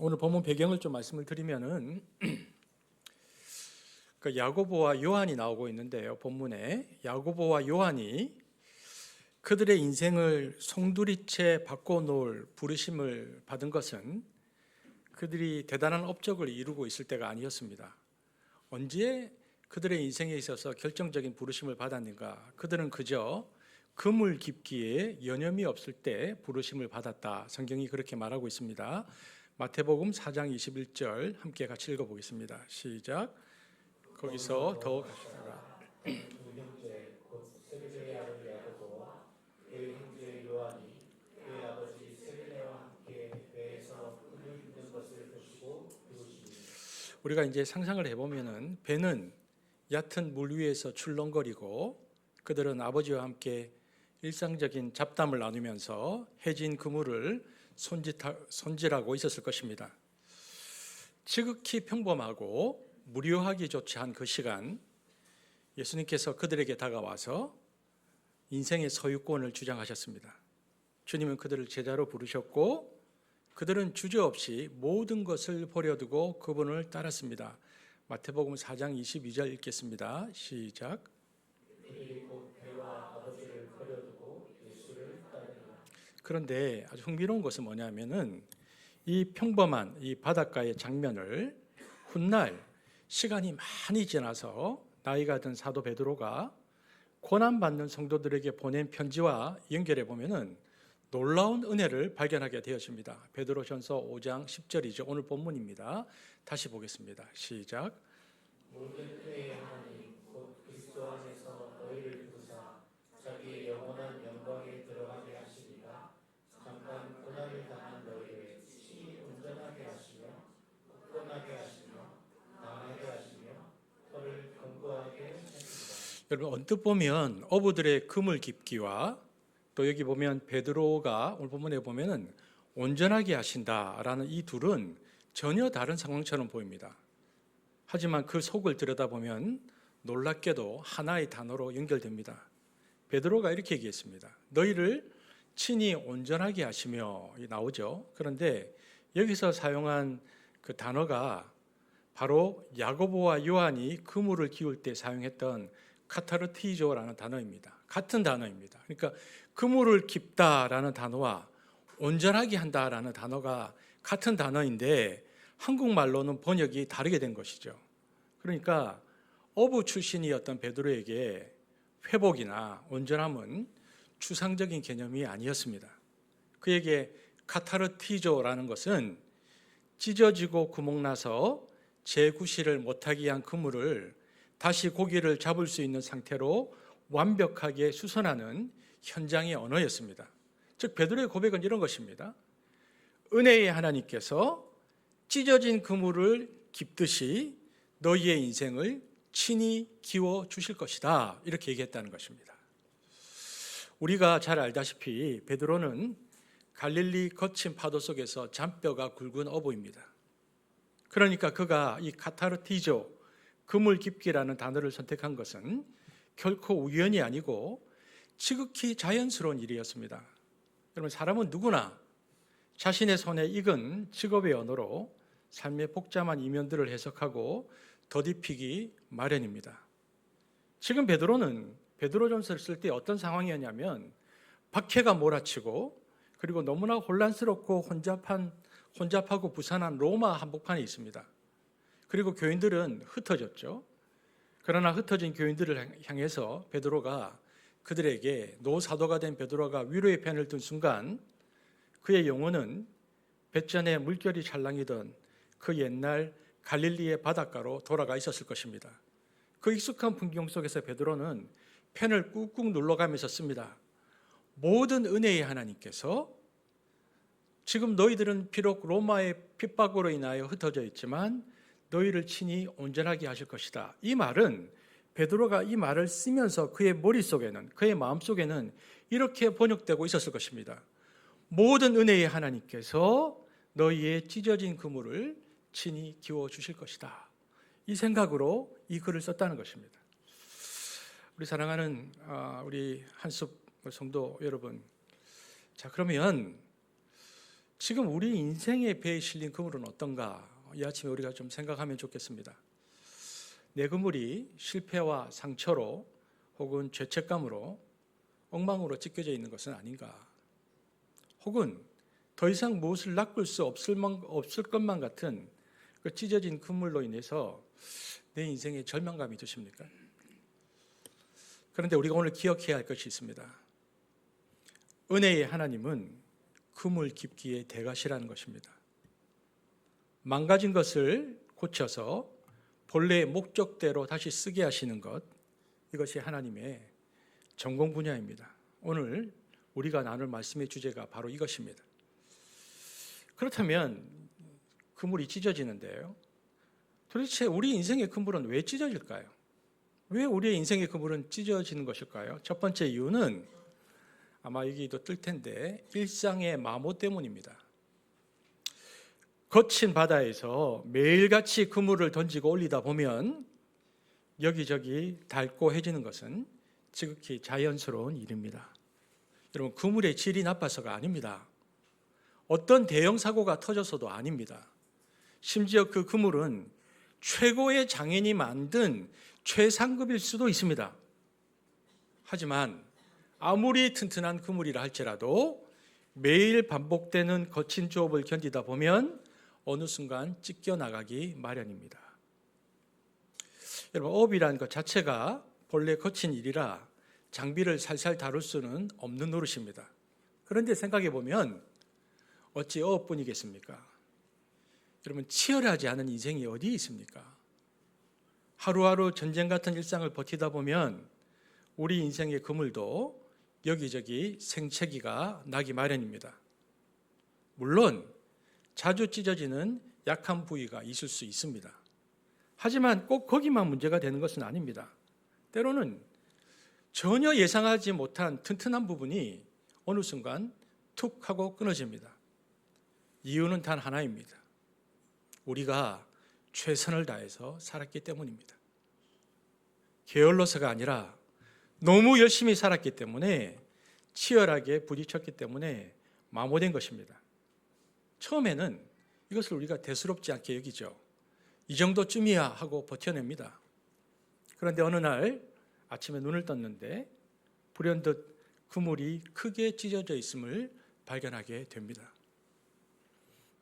오늘 본문 배경을 좀 말씀을 드리면은 그 야고보와 요한이 나오고 있는데요. 본문에 야고보와 요한이 그들의 인생을 송두리째 바꿔놓을 부르심을 받은 것은 그들이 대단한 업적을 이루고 있을 때가 아니었습니다. 언제 그들의 인생에 있어서 결정적인 부르심을 받았는가? 그들은 그저 그물 깊기에 여념이 없을 때 부르심을 받았다. 성경이 그렇게 말하고 있습니다. 마태복음 4장 21절 함께 같이 읽어보겠습니다. 시작. 거기서 더욱 하시더라. 두 형제 곧 세베대의 아들 야고보와 그의 형제 요한이 그의 아버지 세베대와 함께 배에서 그물 깃는 것을 보시고 배우시니. 우리가 이제 상상을 해보면은 배는 얕은 물 위에서 출렁거리고 그들은 아버지와 함께 일상적인 잡담을 나누면서 해진 그물을 손질하고 있었을 것입니다. 지극히 평범하고 무료하기조차 한 그 시간, 예수님께서 그들에게 다가와서 인생의 소유권을 주장하셨습니다. 주님은 그들을 제자로 부르셨고 그들은 주저없이 모든 것을 버려두고 그분을 따랐습니다. 마태복음 4장 22절 읽겠습니다. 시작. 그들이 곧 배와 아버지를 버려두고 예수를 따르니라. 그런데 아주 흥미로운 것은 뭐냐면은 이 평범한 이 바닷가의 장면을 훗날 시간이 많이 지나서 나이가 든 사도 베드로가 고난받는 성도들에게 보낸 편지와 연결해 보면은 놀라운 은혜를 발견하게 되었습니다. 베드로전서 5장 10절이죠. 오늘 본문입니다. 다시 보겠습니다. 시작. 모든 은혜의 하나님 곧 그리스도 안에서 너희를 부르사 자기의 영원한 영광에 들어가게 하시리라. 잠깐 고난을 당한 너희를 친히 온전하게 하시며 굳건하게 하시며 강하게 하시며 혀를 견고하게 하시리라. 여러분 언뜻 보면 어부들의 그물 깊기와 또 여기 보면 베드로가 오늘 본문에 보면은 온전하게 하신다라는 이 둘은 전혀 다른 상황처럼 보입니다. 하지만 그 속을 들여다보면 놀랍게도 하나의 단어로 연결됩니다. 베드로가 이렇게 얘기했습니다. 너희를 친히 온전하게 하시며 나오죠. 그런데 여기서 사용한 그 단어가 바로 야고보와 요한이 그물을 기울 때 사용했던 카타르티조라는 단어입니다. 같은 단어입니다. 그러니까 그물을 깁다라는 단어와 온전하게 한다라는 단어가 같은 단어인데 한국말로는 번역이 다르게 된 것이죠. 그러니까 어부 출신이었던 베드로에게 회복이나 온전함은 추상적인 개념이 아니었습니다. 그에게 카타르티조라는 것은 찢어지고 구멍나서 재구실을 못하게 한 그물을 다시 고기를 잡을 수 있는 상태로 완벽하게 수선하는 현장의 언어였습니다. 즉 베드로의 고백은 이런 것입니다. 은혜의 하나님께서 찢어진 그물을 깁듯이 너희의 인생을 친히 기워 주실 것이다. 이렇게 얘기했다는 것입니다. 우리가 잘 알다시피 베드로는 갈릴리 거친 파도 속에서 잔뼈가 굵은 어부입니다. 그러니까 그가 이 카타르티조, 그물 깊기라는 단어를 선택한 것은 결코 우연이 아니고 지극히 자연스러운 일이었습니다. 여러분 사람은 누구나 자신의 손에 익은 직업의 언어로 삶의 복잡한 이면들을 해석하고 더딥히기 마련입니다. 지금 베드로는 베드로전서를 쓸 때 어떤 상황이었냐면 박해가 몰아치고 그리고 너무나 혼란스럽고 혼잡하고 부산한 로마 한복판에 있습니다. 그리고 교인들은 흩어졌죠. 그러나 흩어진 교인들을 향해서 베드로가 그들에게 노사도가 된 베드로가 위로의 펜을 든 순간 그의 영혼은 뱃전에 물결이 찰랑이던 그 옛날 갈릴리의 바닷가로 돌아가 있었을 것입니다. 그 익숙한 풍경 속에서 베드로는 펜을 꾹꾹 눌러가면서 씁니다. 모든 은혜의 하나님께서 지금 너희들은 비록 로마의 핍박으로 인하여 흩어져 있지만 너희를 친히 온전하게 하실 것이다. 이 말은 베드로가 이 말을 쓰면서 그의 머릿속에는 그의 마음속에는 이렇게 번역되고 있었을 것입니다. 모든 은혜의 하나님께서 너희의 찢어진 그물을 친히 기워 주실 것이다. 이 생각으로 이 글을 썼다는 것입니다. 우리 사랑하는 우리 한숲 성도 여러분, 자 그러면 지금 우리 인생의 배에 실린 그물은 어떤가? 이 아침에 우리가 좀 생각하면 좋겠습니다. 내 그물이 실패와 상처로 혹은 죄책감으로 엉망으로 찢겨져 있는 것은 아닌가? 혹은 더 이상 무엇을 낚을 수 없을 것만 같은 그 찢어진 그물로 인해서 내 인생에 절망감이 드십니까? 그런데 우리가 오늘 기억해야 할 것이 있습니다. 은혜의 하나님은 그물 깊기의 대가시라는 것입니다. 망가진 것을 고쳐서 본래의 목적대로 다시 쓰게 하시는 것, 이것이 하나님의 전공 분야입니다. 오늘 우리가 나눌 말씀의 주제가 바로 이것입니다. 그렇다면 그물이 찢어지는데요. 도대체 우리 인생의 그물은 왜 찢어질까요? 왜 우리의 인생의 그물은 찢어지는 것일까요? 첫 번째 이유는 아마 여기도 뜰 텐데 일상의 마모 때문입니다. 거친 바다에서 매일같이 그물을 던지고 올리다 보면 여기저기 닳고 해지는 것은 지극히 자연스러운 일입니다. 여러분, 그물의 질이 나빠서가 아닙니다. 어떤 대형 사고가 터져서도 아닙니다. 심지어 그 그물은 최고의 장인이 만든 최상급일 수도 있습니다. 하지만 아무리 튼튼한 그물이라 할지라도 매일 반복되는 거친 조업을 견디다 보면 어느 순간 찢겨나가기 마련입니다. 여러분, 업이라는 것 자체가 본래 거친 일이라 장비를 살살 다룰 수는 없는 노릇입니다. 그런데 생각해 보면 어찌 업뿐이겠습니까? 여러분, 치열하지 않은 인생이 어디 있습니까? 하루하루 전쟁 같은 일상을 버티다 보면 우리 인생의 그물도 여기저기 생채기가 나기 마련입니다. 물론 자주 찢어지는 약한 부위가 있을 수 있습니다. 하지만 꼭 거기만 문제가 되는 것은 아닙니다. 때로는 전혀 예상하지 못한 튼튼한 부분이 어느 순간 툭 하고 끊어집니다. 이유는 단 하나입니다. 우리가 최선을 다해서 살았기 때문입니다. 게을러서가 아니라 너무 열심히 살았기 때문에, 치열하게 부딪혔기 때문에 마모된 것입니다. 처음에는 이것을 우리가 대수롭지 않게 여기죠. 이 정도쯤이야 하고 버텨냅니다. 그런데 어느 날 아침에 눈을 떴는데 불현듯 그물이 크게 찢어져 있음을 발견하게 됩니다.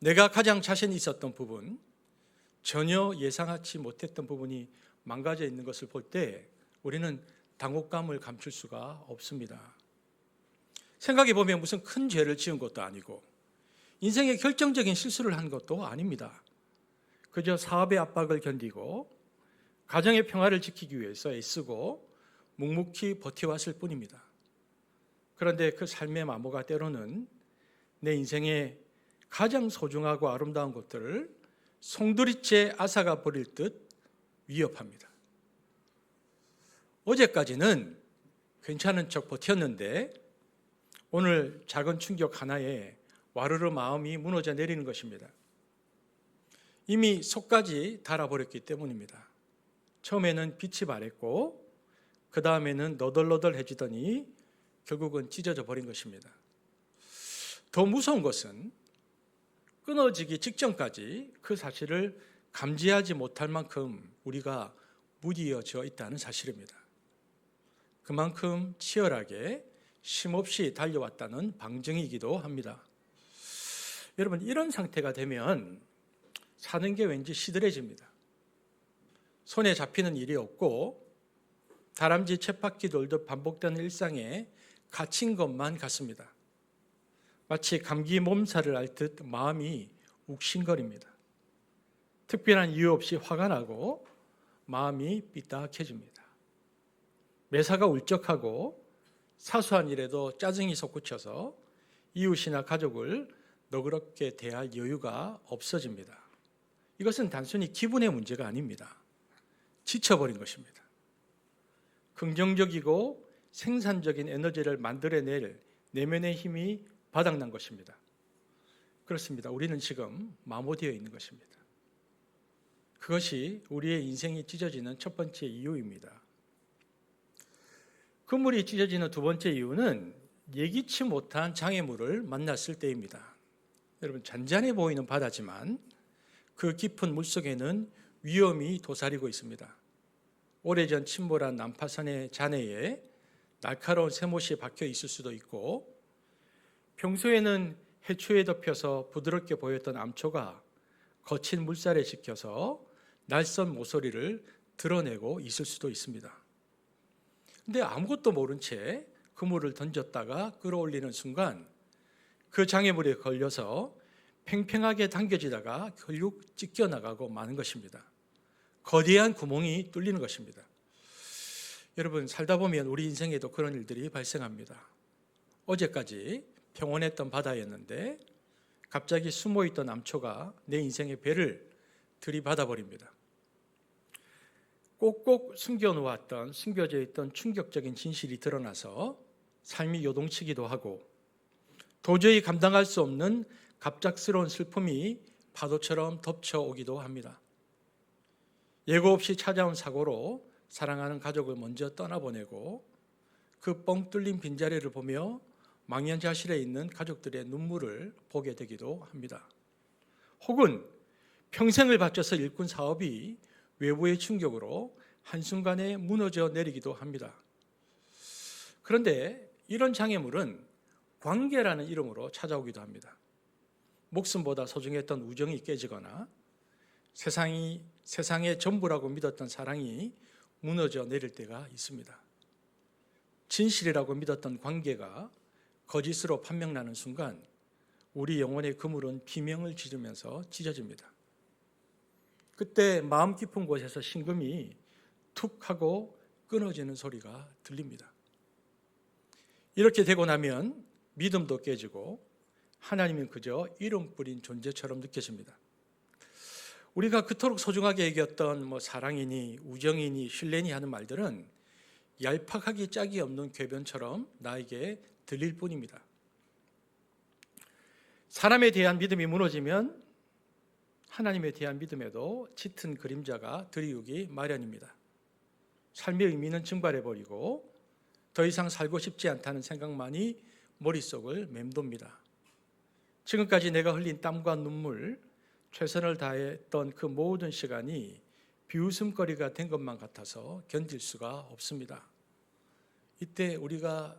내가 가장 자신 있었던 부분, 전혀 예상하지 못했던 부분이 망가져 있는 것을 볼 때 우리는 당혹감을 감출 수가 없습니다. 생각해 보면 무슨 큰 죄를 지은 것도 아니고 인생의 결정적인 실수를 한 것도 아닙니다. 그저 사업의 압박을 견디고 가정의 평화를 지키기 위해서 애쓰고 묵묵히 버텨왔을 뿐입니다. 그런데 그 삶의 마모가 때로는 내 인생의 가장 소중하고 아름다운 것들을 송두리째 앗아가 버릴 듯 위협합니다. 어제까지는 괜찮은 척 버텼는데 오늘 작은 충격 하나에 와르르 마음이 무너져 내리는 것입니다. 이미 속까지 닳아버렸기 때문입니다. 처음에는 빛이 바랬고 그 다음에는 너덜너덜해지더니 결국은 찢어져 버린 것입니다. 더 무서운 것은 끊어지기 직전까지 그 사실을 감지하지 못할 만큼 우리가 무디어져 있다는 사실입니다. 그만큼 치열하게 쉼없이 달려왔다는 방증이기도 합니다. 여러분, 이런 상태가 되면 사는 게 왠지 시들해집니다. 손에 잡히는 일이 없고 다람쥐 쳇바퀴 돌듯 반복되는 일상에 갇힌 것만 같습니다. 마치 감기 몸살을 앓듯 마음이 욱신거립니다. 특별한 이유 없이 화가 나고 마음이 삐딱해집니다. 매사가 울적하고 사소한 일에도 짜증이 솟구쳐서 이웃이나 가족을 너그럽게 대할 여유가 없어집니다. 이것은 단순히 기분의 문제가 아닙니다. 지쳐버린 것입니다. 긍정적이고 생산적인 에너지를 만들어낼 내면의 힘이 바닥난 것입니다. 그렇습니다. 우리는 지금 마모되어 있는 것입니다. 그것이 우리의 인생이 찢어지는 첫 번째 이유입니다. 그물이 찢어지는 두 번째 이유는 예기치 못한 장애물을 만났을 때입니다. 여러분, 잔잔해 보이는 바다지만 그 깊은 물속에는 위험이 도사리고 있습니다. 오래전 침몰한 난파선의 잔해에 날카로운 새못이 박혀 있을 수도 있고, 평소에는 해초에 덮여서 부드럽게 보였던 암초가 거친 물살에 식혀서 날선 모서리를 드러내고 있을 수도 있습니다. 근데 아무것도 모른 채 그물을 던졌다가 끌어올리는 순간 그 장애물에 걸려서 팽팽하게 당겨지다가 결국 찢겨나가고 마는 것입니다. 거대한 구멍이 뚫리는 것입니다. 여러분, 살다 보면 우리 인생에도 그런 일들이 발생합니다. 어제까지 평온했던 바다였는데 갑자기 숨어있던 암초가 내 인생의 배를 들이받아 버립니다. 꼭꼭 숨겨놓았던, 숨겨져 있던 충격적인 진실이 드러나서 삶이 요동치기도 하고, 도저히 감당할 수 없는 갑작스러운 슬픔이 파도처럼 덮쳐오기도 합니다. 예고 없이 찾아온 사고로 사랑하는 가족을 먼저 떠나보내고, 그 뻥 뚫린 빈자리를 보며 망연자실해 있는 가족들의 눈물을 보게 되기도 합니다. 혹은 평생을 바쳐서 일꾼 사업이 외부의 충격으로 한순간에 무너져 내리기도 합니다. 그런데 이런 장애물은 관계라는 이름으로 찾아오기도 합니다. 목숨보다 소중했던 우정이 깨지거나 세상의 전부라고 믿었던 사랑이 무너져 내릴 때가 있습니다. 진실이라고 믿었던 관계가 거짓으로 판명나는 순간 우리 영혼의 그물은 비명을 지르면서 찢어집니다. 그때 마음 깊은 곳에서 심금이 툭 하고 끊어지는 소리가 들립니다. 이렇게 되고 나면 믿음도 깨지고 하나님은 그저 이름뿐인 존재처럼 느껴집니다. 우리가 그토록 소중하게 여겼던 사랑이니 우정이니 신뢰니 하는 말들은 얄팍하기 짝이 없는 궤변처럼 나에게 들릴 뿐입니다. 사람에 대한 믿음이 무너지면 하나님에 대한 믿음에도 짙은 그림자가 드리우기 마련입니다. 삶의 의미는 증발해버리고 더 이상 살고 싶지 않다는 생각만이 머릿속을 맴돕니다. 지금까지 내가 흘린 땀과 눈물, 최선을 다했던 그 모든 시간이 비웃음거리가 된 것만 같아서 견딜 수가 없습니다. 이때 우리가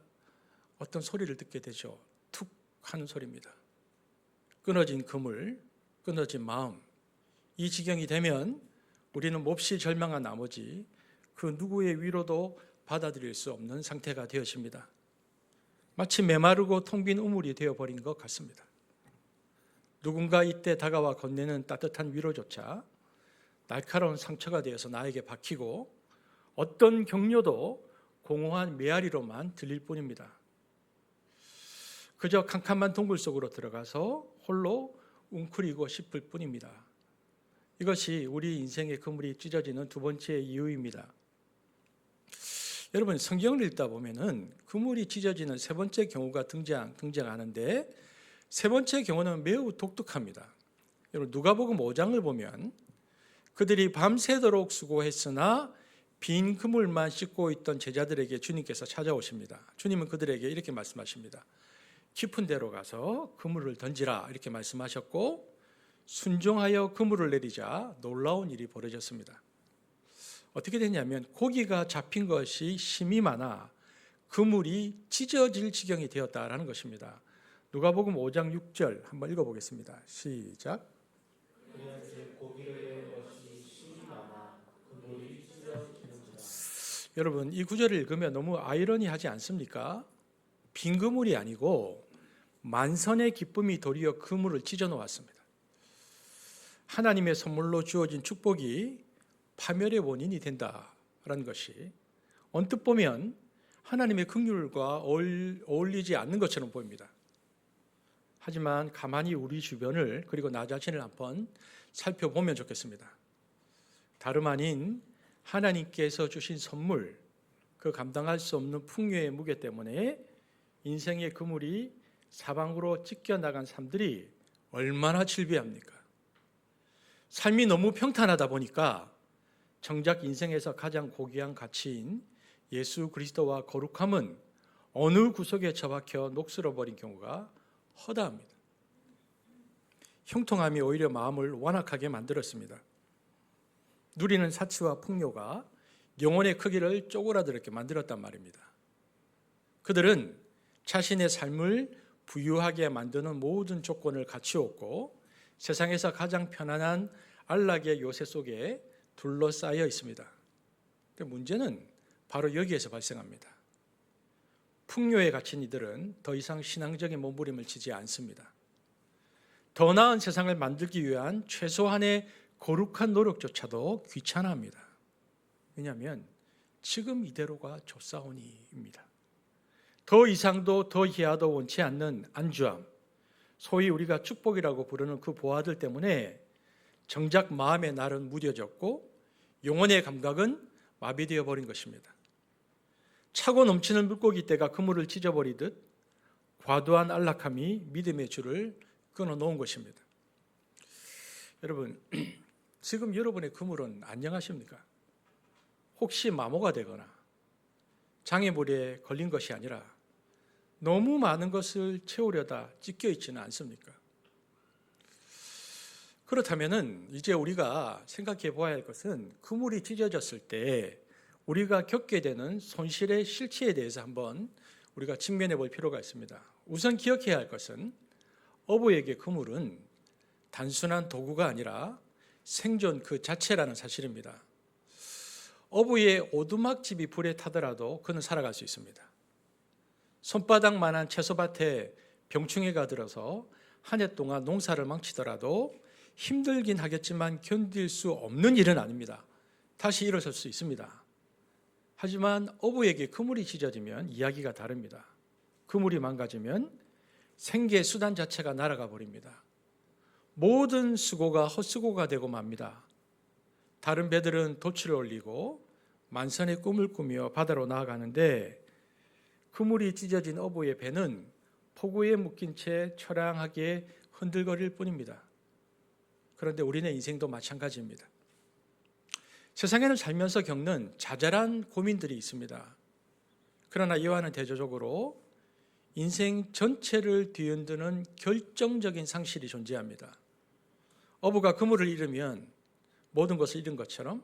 어떤 소리를 듣게 되죠. 툭 하는 소리입니다. 끊어진 그물, 끊어진 마음. 이 지경이 되면 우리는 몹시 절망한 나머지 그 누구의 위로도 받아들일 수 없는 상태가 되어집니다. 마치 메마르고 텅 빈 우물이 되어버린 것 같습니다. 누군가 이때 다가와 건네는 따뜻한 위로조차 날카로운 상처가 되어서 나에게 박히고 어떤 격려도 공허한 메아리로만 들릴 뿐입니다. 그저 캄캄한 동굴 속으로 들어가서 홀로 웅크리고 싶을 뿐입니다. 이것이 우리 인생의 그물이 찢어지는 두 번째 이유입니다. 여러분, 성경을 읽다 보면은 그물이 찢어지는 세 번째 경우가 등장하는데 세 번째 경우는 매우 독특합니다. 여러분, 누가복음 5장을 보면 그들이 밤새도록 수고했으나 빈 그물만 씻고 있던 제자들에게 주님께서 찾아오십니다. 주님은 그들에게 이렇게 말씀하십니다. 깊은 데로 가서 그물을 던지라 이렇게 말씀하셨고 순종하여 그물을 내리자 놀라운 일이 벌어졌습니다. 어떻게 됐냐면 고기가 잡힌 것이 심이 많아 그물이 찢어질 지경이 되었다라는 것입니다. 누가복음 5장 6절 한번 읽어보겠습니다. 시작. 여러분, 이 구절을 읽으면 너무 아이러니하지 않습니까? 빈 그물이 아니고 만선의 기쁨이 도리어 그물을 찢어 놓았습니다. 하나님의 선물로 주어진 축복이 파멸의 원인이 된다라는 것이 언뜻 보면 하나님의 긍휼과 어울리지 않는 것처럼 보입니다. 하지만 가만히 우리 주변을 그리고 나 자신을 한번 살펴보면 좋겠습니다. 다름 아닌 하나님께서 주신 선물, 그 감당할 수 없는 풍요의 무게 때문에 인생의 그물이 사방으로 찢겨나간 삶들이 얼마나 질비합니까? 삶이 너무 평탄하다 보니까 정작 인생에서 가장 고귀한 가치인 예수 그리스도와 거룩함은 어느 구석에 처박혀 녹슬어버린 경우가 허다합니다. 형통함이 오히려 마음을 완악하게 만들었습니다. 누리는 사치와 풍요가 영혼의 크기를 쪼그라들게 만들었단 말입니다. 그들은 자신의 삶을 부유하게 만드는 모든 조건을 갖추었고 세상에서 가장 편안한 안락의 요새 속에 둘러싸여 있습니다. 문제는 바로 여기에서 발생합니다. 풍요에 갇힌 이들은 더 이상 신앙적인 몸부림을 치지 않습니다. 더 나은 세상을 만들기 위한 최소한의 거룩한 노력조차도 귀찮아합니다. 왜냐하면 지금 이대로가 좋사오니입니다. 더 이상도 더 이하도 원치 않는 안주함, 소위 우리가 축복이라고 부르는 그 보아들 때문에 정작 마음의 날은 무뎌졌고 영혼의 감각은 마비되어 버린 것입니다. 차고 넘치는 물고기 떼가 그물을 찢어버리듯 과도한 안락함이 믿음의 줄을 끊어놓은 것입니다. 여러분, 지금 여러분의 그물은 안녕하십니까? 혹시 마모가 되거나 장애물에 걸린 것이 아니라 너무 많은 것을 채우려다 찢겨 있지는 않습니까? 그렇다면 이제 우리가 생각해 보아야 할 것은 그물이 찢어졌을 때 우리가 겪게 되는 손실의 실체에 대해서 한번 우리가 직면해 볼 필요가 있습니다. 우선 기억해야 할 것은 어부에게 그물은 단순한 도구가 아니라 생존 그 자체라는 사실입니다. 어부의 오두막집이 불에 타더라도 그는 살아갈 수 있습니다. 손바닥만한 채소밭에 병충해가 들어서 한 해 동안 농사를 망치더라도 힘들긴 하겠지만 견딜 수 없는 일은 아닙니다. 다시 일어설 수 있습니다. 하지만 어부에게 그물이 찢어지면 이야기가 다릅니다. 그물이 망가지면 생계 수단 자체가 날아가 버립니다. 모든 수고가 헛수고가 되고 맙니다. 다른 배들은 돛을 올리고 만선의 꿈을 꾸며 바다로 나아가는데 그물이 찢어진 어부의 배는 폭우에 묶인 채 처량하게 흔들거릴 뿐입니다. 그런데 우리네 인생도 마찬가지입니다. 세상에는 살면서 겪는 자잘한 고민들이 있습니다. 그러나 이와는 대조적으로 인생 전체를 뒤흔드는 결정적인 상실이 존재합니다. 어부가 그물을 잃으면 모든 것을 잃은 것처럼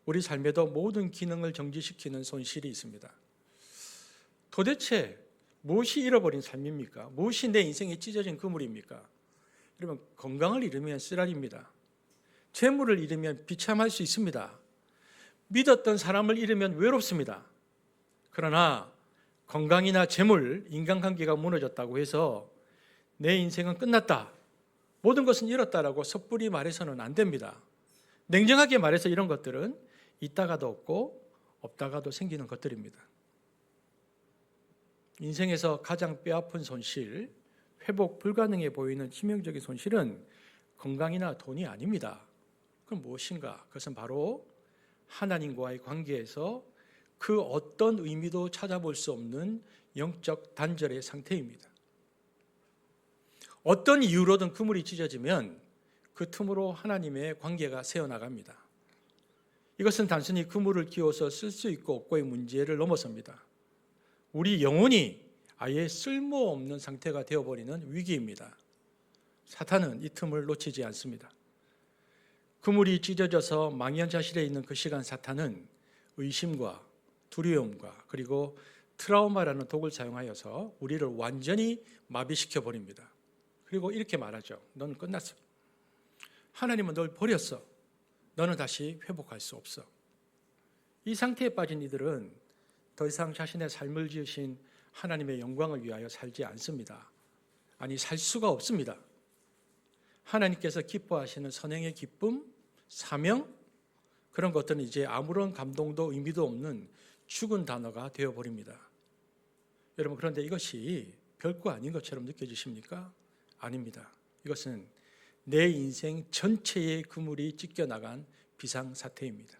우리 삶에도 모든 기능을 정지시키는 손실이 있습니다. 도대체 무엇이 잃어버린 삶입니까? 무엇이 내 인생에 찢어진 그물입니까? 여러분, 건강을 잃으면 쓰라립니다. 재물을 잃으면 비참할 수 있습니다. 믿었던 사람을 잃으면 외롭습니다. 그러나 건강이나 재물, 인간관계가 무너졌다고 해서 내 인생은 끝났다, 모든 것은 잃었다라고 섣불리 말해서는 안 됩니다. 냉정하게 말해서 이런 것들은 있다가도 없고 없다가도 생기는 것들입니다. 인생에서 가장 뼈아픈 손실, 회복 불가능해 보이는 치명적인 손실은 건강이나 돈이 아닙니다. 그럼 무엇인가? 그것은 바로 하나님과의 관계에서 그 어떤 의미도 찾아볼 수 없는 영적 단절의 상태입니다. 어떤 이유로든 그물이 찢어지면 그 틈으로 하나님의 관계가 새어나갑니다. 이것은 단순히 그물을 끼워서 쓸 수 있고 없고의 문제를 넘어섭니다. 우리 영혼이 아예 쓸모없는 상태가 되어버리는 위기입니다. 사탄은 이 틈을 놓치지 않습니다. 그물이 찢어져서 망연자실해 있는 그 시간, 사탄은 의심과 두려움과 그리고 트라우마라는 독을 사용하여서 우리를 완전히 마비시켜 버립니다. 그리고 이렇게 말하죠. 너는 끝났어. 하나님은 널 버렸어. 너는 다시 회복할 수 없어. 이 상태에 빠진 이들은 더 이상 자신의 삶을 지으신 하나님의 영광을 위하여 살지 않습니다. 아니, 살 수가 없습니다. 하나님께서 기뻐하시는 선행의 기쁨, 사명, 그런 것들은 이제 아무런 감동도 의미도 없는 죽은 단어가 되어버립니다. 여러분, 그런데 이것이 별거 아닌 것처럼 느껴지십니까? 아닙니다. 이것은 내 인생 전체의 그물이 찢겨나간 비상사태입니다.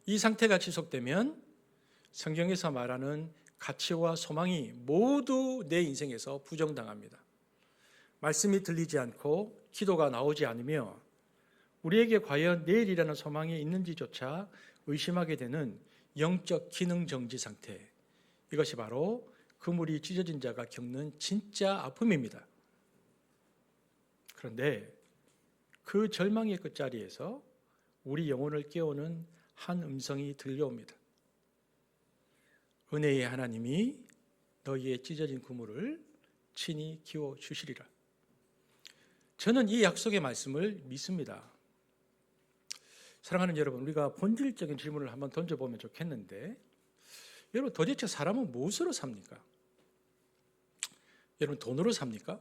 이 상태가 지속되면 성경에서 말하는 가치와 소망이 모두 내 인생에서 부정당합니다. 말씀이 들리지 않고 기도가 나오지 않으며 우리에게 과연 내일이라는 소망이 있는지조차 의심하게 되는 영적 기능 정지 상태, 이것이 바로 그물이 찢어진 자가 겪는 진짜 아픔입니다. 그런데 그 절망의 끝자리에서 우리 영혼을 깨우는 한 음성이 들려옵니다. 은혜의 하나님이 너희의 찢어진 그물을 친히 기워 주시리라. 저는 이 약속의 말씀을 믿습니다. 사랑하는 여러분, 우리가 본질적인 질문을 한번 던져보면 좋겠는데, 여러분 도대체 사람은 무엇으로 삽니까? 여러분 돈으로 삽니까?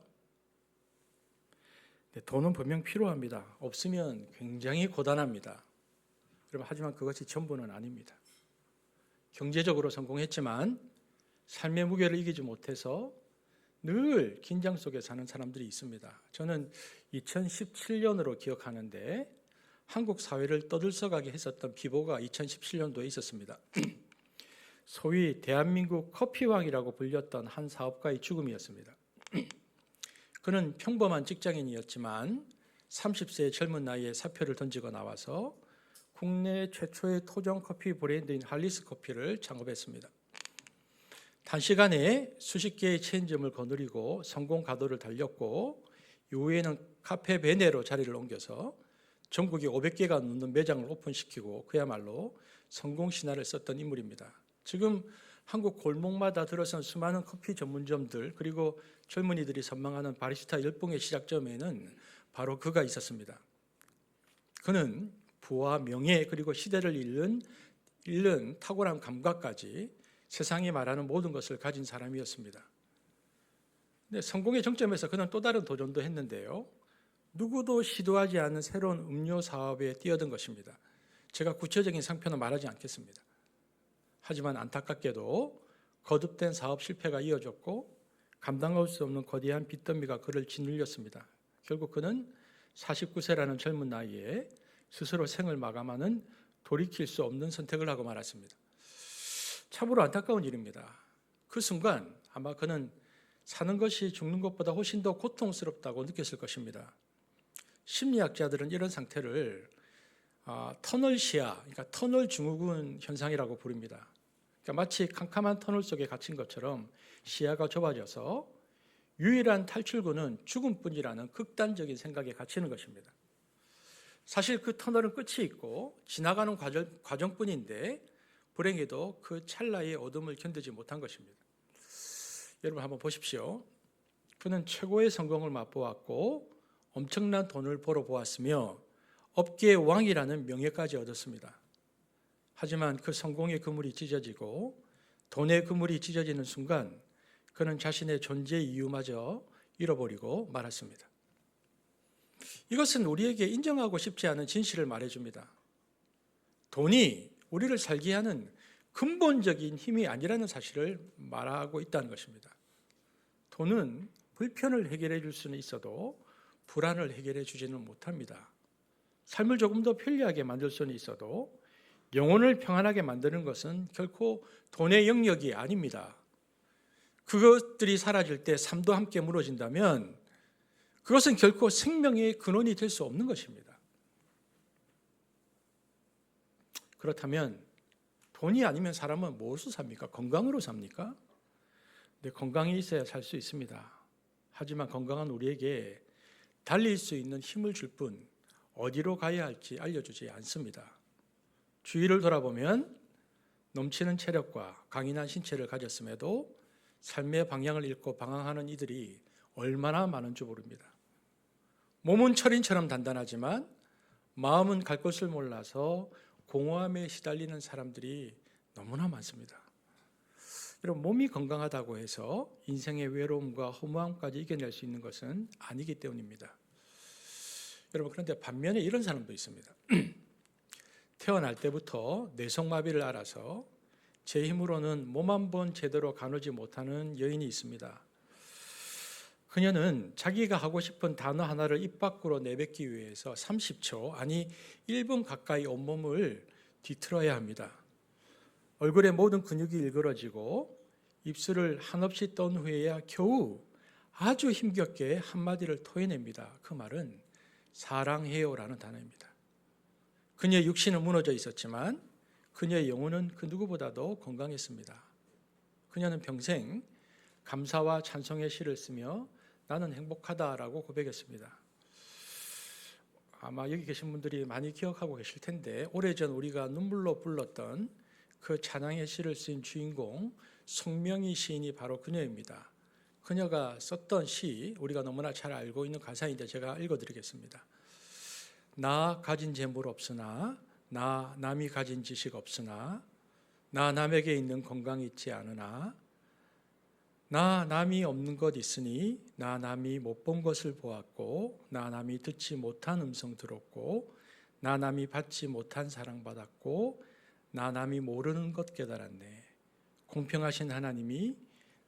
네, 돈은 분명 필요합니다. 없으면 굉장히 고단합니다. 여러분, 하지만 그것이 전부는 아닙니다. 경제적으로 성공했지만 삶의 무게를 이기지 못해서 늘 긴장 속에 사는 사람들이 있습니다. 저는 2017년으로 기억하는데 한국 사회를 떠들썩하게 했었던 비보가 2017년도에 있었습니다. 소위 대한민국 커피왕이라고 불렸던 한 사업가의 죽음이었습니다. 그는 평범한 직장인이었지만 30세의 젊은 나이에 사표를 던지고 나와서 국내 최초의 토종 커피 브랜드인 할리스 커피를 창업했습니다. 단시간에 수십 개의 체인점을 거느리고 성공 가도를 달렸고, 이후에는 카페 베네로 자리를 옮겨서 전국에 500개가 넘는 매장을 오픈시키고 그야말로 성공 신화를 썼던 인물입니다. 지금 한국 골목마다 들어선 수많은 커피 전문점들, 그리고 젊은이들이 선망하는 바리스타 열풍의 시작점에는 바로 그가 있었습니다. 그는 부와 명예, 그리고 시대를 잃는 탁월한 감각까지 세상이 말하는 모든 것을 가진 사람이었습니다. 근데 성공의 정점에서 그는 또 다른 도전도 했는데요. 누구도 시도하지 않은 새로운 음료 사업에 뛰어든 것입니다. 제가 구체적인 상표는 말하지 않겠습니다. 하지만 안타깝게도 거듭된 사업 실패가 이어졌고 감당할 수 없는 거대한 빚더미가 그를 짓눌렸습니다. 결국 그는 49세라는 젊은 나이에 스스로 생을 마감하는 돌이킬 수 없는 선택을 하고 말았습니다. 참으로 안타까운 일입니다. 그 순간 아마 그는 사는 것이 죽는 것보다 훨씬 더 고통스럽다고 느꼈을 것입니다. 심리학자들은 이런 상태를 터널 시야, 그러니까 터널 증후군 현상이라고 부릅니다. 그러니까 마치 캄캄한 터널 속에 갇힌 것처럼 시야가 좁아져서 유일한 탈출구는 죽음뿐이라는 극단적인 생각에 갇히는 것입니다. 사실 그 터널은 끝이 있고 지나가는 과정뿐인데 불행히도 그 찰나의 어둠을 견디지 못한 것입니다. 여러분 한번 보십시오. 그는 최고의 성공을 맛보았고 엄청난 돈을 벌어보았으며 업계의 왕이라는 명예까지 얻었습니다. 하지만 그 성공의 그물이 찢어지고 돈의 그물이 찢어지는 순간 그는 자신의 존재 이유마저 잃어버리고 말았습니다. 이것은 우리에게 인정하고 싶지 않은 진실을 말해줍니다. 돈이 우리를 살게 하는 근본적인 힘이 아니라는 사실을 말하고 있다는 것입니다. 돈은 불편을 해결해 줄 수는 있어도 불안을 해결해 주지는 못합니다. 삶을 조금 더 편리하게 만들 수는 있어도 영혼을 평안하게 만드는 것은 결코 돈의 영역이 아닙니다. 그것들이 사라질 때 삶도 함께 무너진다면 그것은 결코 생명의 근원이 될 수 없는 것입니다. 그렇다면 돈이 아니면 사람은 무엇으로 삽니까? 건강으로 삽니까? 네, 건강이 있어야 살 수 있습니다. 하지만 건강은 우리에게 달릴 수 있는 힘을 줄 뿐 어디로 가야 할지 알려주지 않습니다. 주위를 돌아보면 넘치는 체력과 강인한 신체를 가졌음에도 삶의 방향을 잃고 방황하는 이들이 얼마나 많은 줄 모릅니다. 몸은 철인처럼 단단하지만 마음은 갈 곳을 몰라서 공허함에 시달리는 사람들이 너무나 많습니다. 여러분, 몸이 건강하다고 해서 인생의 외로움과 허무함까지 이겨낼 수 있는 것은 아니기 때문입니다. 여러분, 그런데 반면에 이런 사람도 있습니다. 태어날 때부터 뇌성마비를 앓아서 제 힘으로는 몸 한 번 제대로 가누지 못하는 여인이 있습니다. 그녀는 자기가 하고 싶은 단어 하나를 입 밖으로 내뱉기 위해서 30초, 아니 1분 가까이 온몸을 뒤틀어야 합니다. 얼굴의 모든 근육이 일그러지고 입술을 한없이 떤 후에야 겨우 아주 힘겹게 한마디를 토해냅니다. 그 말은 사랑해요라는 단어입니다. 그녀의 육신은 무너져 있었지만 그녀의 영혼은 그 누구보다도 건강했습니다. 그녀는 평생 감사와 찬송의 시를 쓰며 나는 행복하다라고 고백했습니다. 아마 여기 계신 분들이 많이 기억하고 계실 텐데 오래전 우리가 눈물로 불렀던 그 찬양의 시를 쓴 주인공 송명희 시인이 바로 그녀입니다. 그녀가 썼던 시 우리가 너무나 잘 알고 있는 가사인데 제가 읽어드리겠습니다. 나 가진 재물 없으나 나 남이 가진 지식 없으나 나 남에게 있는 건강 있지 않으나 나 남이 없는 것 있으니 나 남이 못 본 것을 보았고 나 남이 듣지 못한 음성 들었고 나 남이 받지 못한 사랑 받았고 나 남이 모르는 것 깨달았네. 공평하신 하나님이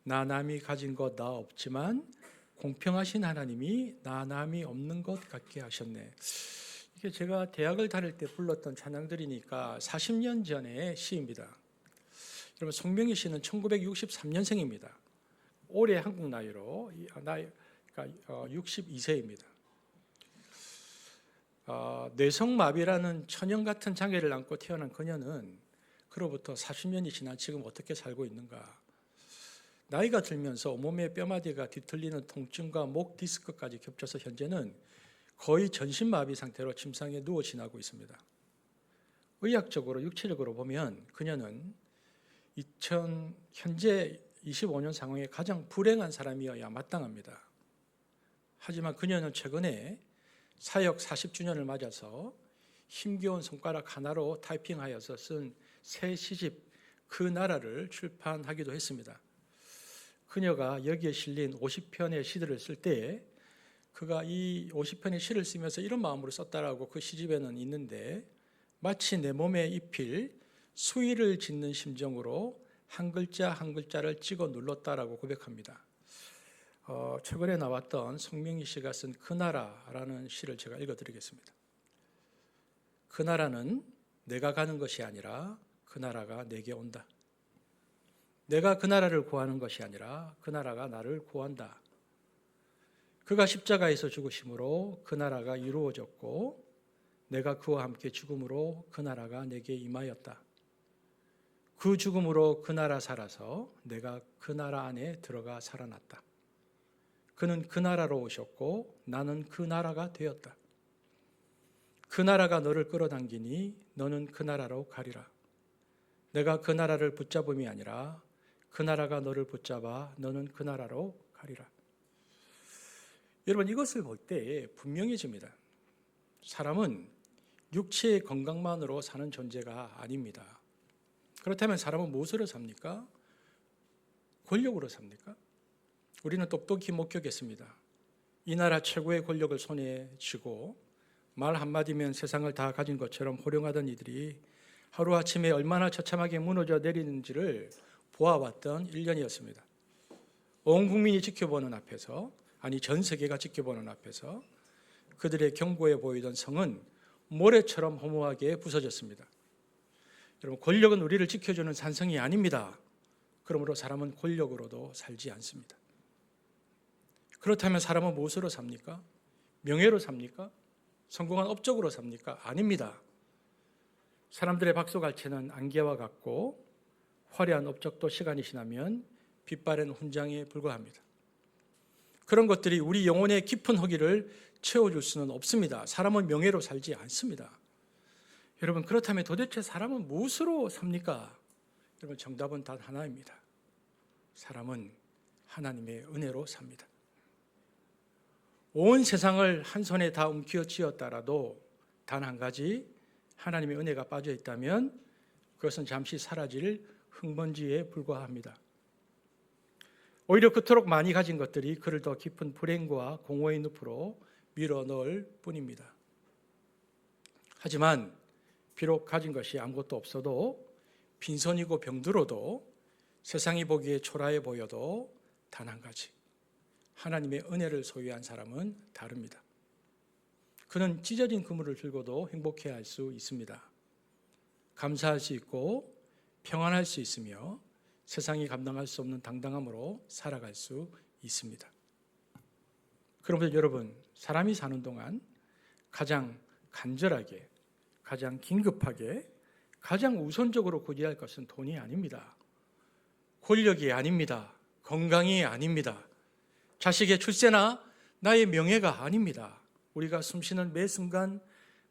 나 남이 가진 것 나 없지만 공평하신 하나님이 나 남이 없는 것 같게 하셨네. 이게 제가 대학을 다닐 때 불렀던 찬양들이니까 40년 전의 시입니다. 여러분 송명희 씨는 1963년생입니다. 올해 한국 나이로 나이가 62세입니다. 뇌성마비라는 천연 같은 장애를 안고 태어난 그녀는 그로부터 40년이 지난 지금 어떻게 살고 있는가? 나이가 들면서 온몸의 뼈마디가 뒤틀리는 통증과 목 디스크까지 겹쳐서 현재는 거의 전신마비 상태로 침상에 누워 지나고 있습니다. 의학적으로 육체적으로 보면 그녀는 현재 25년 상황에 가장 불행한 사람이어야 마땅합니다. 하지만 그녀는 최근에 사역 40주년을 맞아서 힘겨운 손가락 하나로 타이핑하여서 쓴 새 시집 그 나라를 출판하기도 했습니다. 그녀가 여기에 실린 50편의 시들을 쓸 때 그가 이 50편의 시를 쓰면서 이런 마음으로 썼다라고 그 시집에는 있는데 마치 내 몸에 입힐 수의를 짓는 심정으로 한 글자 한 글자를 찍어 눌렀다라고 고백합니다. 최근에 나왔던 송명희 씨가 쓴 그 나라라는 시를 제가 읽어드리겠습니다. 그 나라는 내가 가는 것이 아니라 그 나라가 내게 온다. 내가 그 나라를 구하는 것이 아니라 그 나라가 나를 구한다. 그가 십자가에서 죽으심으로 그 나라가 이루어졌고 내가 그와 함께 죽음으로 그 나라가 내게 임하였다. 그 죽음으로 그 나라 살아서 내가 그 나라 안에 들어가 살아났다. 그는 그 나라로 오셨고 나는 그 나라가 되었다. 그 나라가 너를 끌어당기니 너는 그 나라로 가리라. 내가 그 나라를 붙잡음이 아니라 그 나라가 너를 붙잡아 너는 그 나라로 가리라. 여러분 이것을 볼 때 분명해집니다. 사람은 육체의 건강만으로 사는 존재가 아닙니다. 그렇다면 사람은 무엇으로 삽니까? 권력으로 삽니까? 우리는 똑똑히 목격했습니다. 이 나라 최고의 권력을 손에 쥐고 말 한마디면 세상을 다 가진 것처럼 호령하던 이들이 하루아침에 얼마나 처참하게 무너져 내리는지를 보아왔던 1년이었습니다. 온 국민이 지켜보는 앞에서, 아니 전 세계가 지켜보는 앞에서 그들의 견고해 보이던 성은 모래처럼 허무하게 부서졌습니다. 여러분 권력은 우리를 지켜주는 산성이 아닙니다. 그러므로 사람은 권력으로도 살지 않습니다. 그렇다면 사람은 무엇으로 삽니까? 명예로 삽니까? 성공한 업적으로 삽니까? 아닙니다. 사람들의 박수갈채는 안개와 같고 화려한 업적도 시간이 지나면 빛바랜 훈장에 불과합니다. 그런 것들이 우리 영혼의 깊은 허기를 채워줄 수는 없습니다. 사람은 명예로 살지 않습니다. 여러분 그렇다면 도대체 사람은 무엇으로 삽니까? 여러분 정답은 단 하나입니다. 사람은 하나님의 은혜로 삽니다. 온 세상을 한 손에 다 움켜 쥐었다라도 단 한 가지 하나님의 은혜가 빠져 있다면 그것은 잠시 사라질 흙먼지에 불과합니다. 오히려 그토록 많이 가진 것들이 그를 더 깊은 불행과 공허의 늪으로 밀어넣을 뿐입니다. 하지만 비록 가진 것이 아무것도 없어도 빈손이고 병들어도 세상이 보기에 초라해 보여도 단 한 가지 하나님의 은혜를 소유한 사람은 다릅니다. 그는 찢어진 그물을 들고도 행복해할 수 있습니다. 감사할 수 있고 평안할 수 있으며 세상이 감당할 수 없는 당당함으로 살아갈 수 있습니다. 그러므로 여러분 사람이 사는 동안 가장 간절하게, 가장 긴급하게, 가장 우선적으로 구제할 것은 돈이 아닙니다. 권력이 아닙니다. 건강이 아닙니다. 자식의 출세나 나의 명예가 아닙니다. 우리가 숨쉬는 매 순간